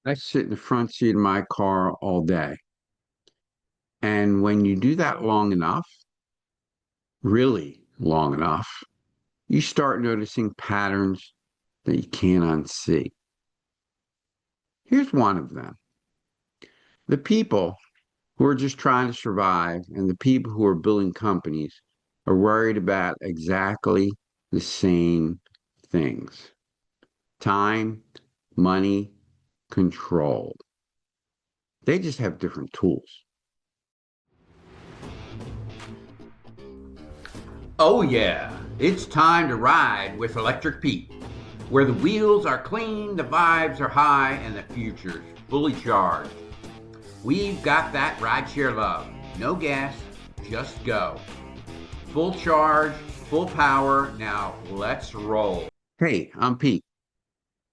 I sit in the front seat of my car all day. And when you do that long enough, really long enough, you start noticing patterns that you can't unsee. Here's one of them. The people who are just trying to survive and the people who are building companies are worried about exactly the same things: time, money, control. They just have different tools. Oh, yeah, it's time to ride with Electric Pete, where the wheels are clean, the vibes are high, and the future's fully charged. We've got that rideshare love. No gas, just go. Full charge, full power. Now let's roll. Hey, I'm Pete.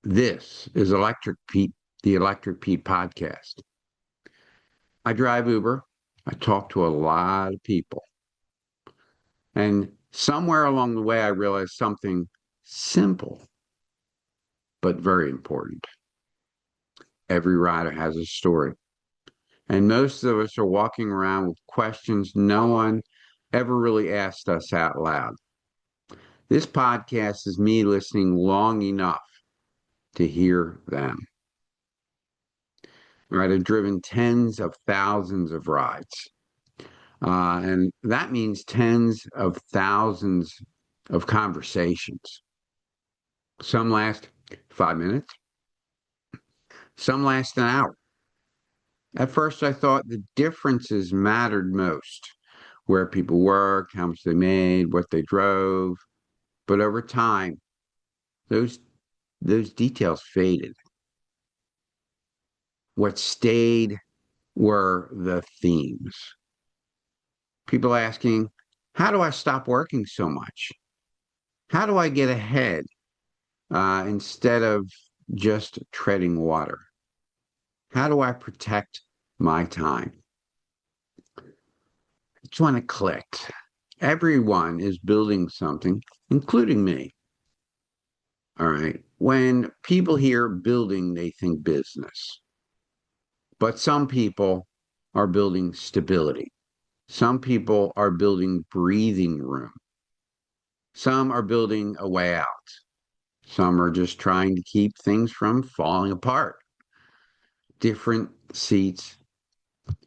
This is Electric Pete, the Electric Pete podcast. I drive Uber. I talk to a lot of people. And somewhere along the way, I realized something simple, but very important. Every rider has a story. And most of us are walking around with questions no one ever really asked us out loud. This podcast is me listening long enough to hear them. Right? I've driven tens of thousands of rides. And that means tens of thousands of conversations. Some last 5 minutes, some last an hour. At first, I thought the differences mattered most: where people worked, how much they made, what they drove. But over time, those, those details faded. What stayed were the themes. People asking, how do I stop working so much? How do I get ahead instead of just treading water? How do I protect my time? It's when it clicked. Everyone is building something, including me. All right. When people hear building, they think business. But some people are building stability. Some people are building breathing room. Some are building a way out. Some are just trying to keep things from falling apart. Different seats,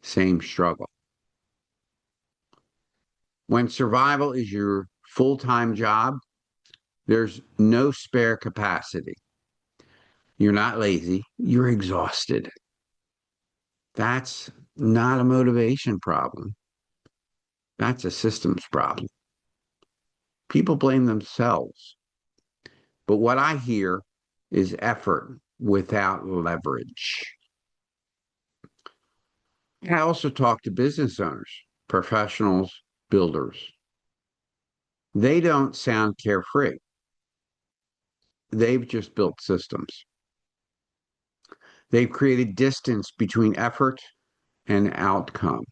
same struggle. When survival is your full-time job, there's no spare capacity. You're not lazy, you're exhausted. That's not a motivation problem. That's a systems problem. People blame themselves. But what I hear is effort without leverage. I also talk to business owners, professionals, builders. They don't sound carefree. They've just built systems. They've created distance between effort and outcome.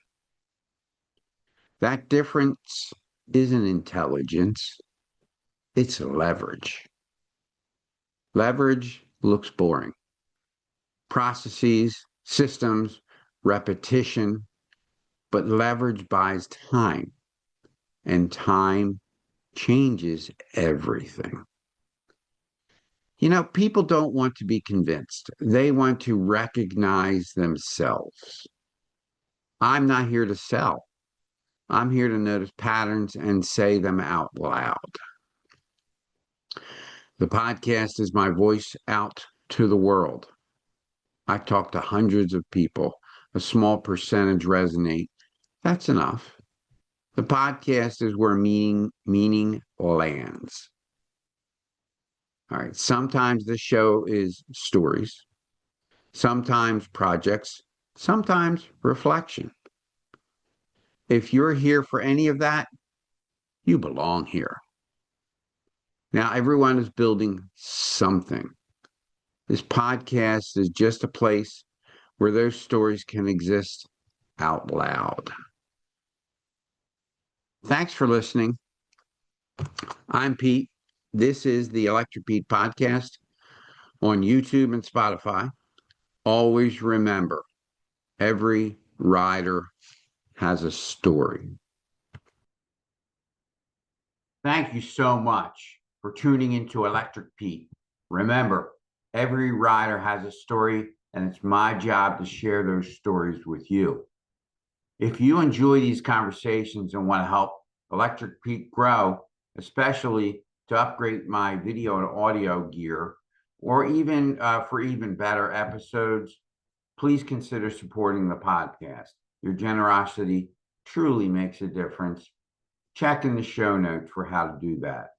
That difference isn't intelligence, it's leverage. Leverage looks boring. Processes, systems, repetition, but leverage buys time, and time changes everything. People don't want to be convinced. They want to recognize themselves. I'm not here to sell. I'm here to notice patterns and say them out loud. The podcast is my voice out to the world. I talk to hundreds of people. A small percentage resonate. That's enough. The podcast is where meaning lands. All right. Sometimes the show is stories, sometimes projects, sometimes reflection. If you're here for any of that, you belong here. Now, everyone is building something. This podcast is just a place where those stories can exist out loud. Thanks for listening. I'm Pete. This is the Electric Pete podcast on YouTube and Spotify. always remember, every rider has a story. Thank you so much for tuning into Electric Pete. Remember, every rider has a story, and it's my job to share those stories with you. If you enjoy these conversations and want to help Electric Pete grow, especially to upgrade my video and audio gear, or even for even better episodes, please consider supporting the podcast. Your generosity truly makes a difference. Check in the show notes for how to do that.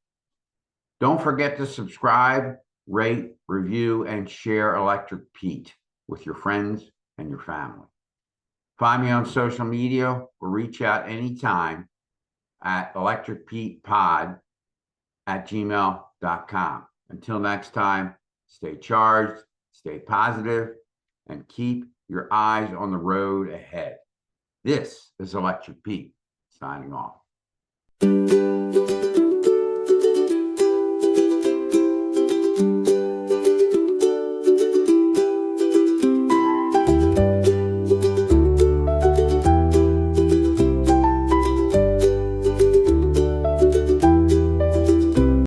Don't forget to subscribe, rate, review, and share Electric Pete with your friends and your family. Find me on social media or reach out anytime at electricpetepod@gmail.com. Until next time, stay charged, stay positive, and keep your eyes on the road ahead. This is Electric Pete signing off.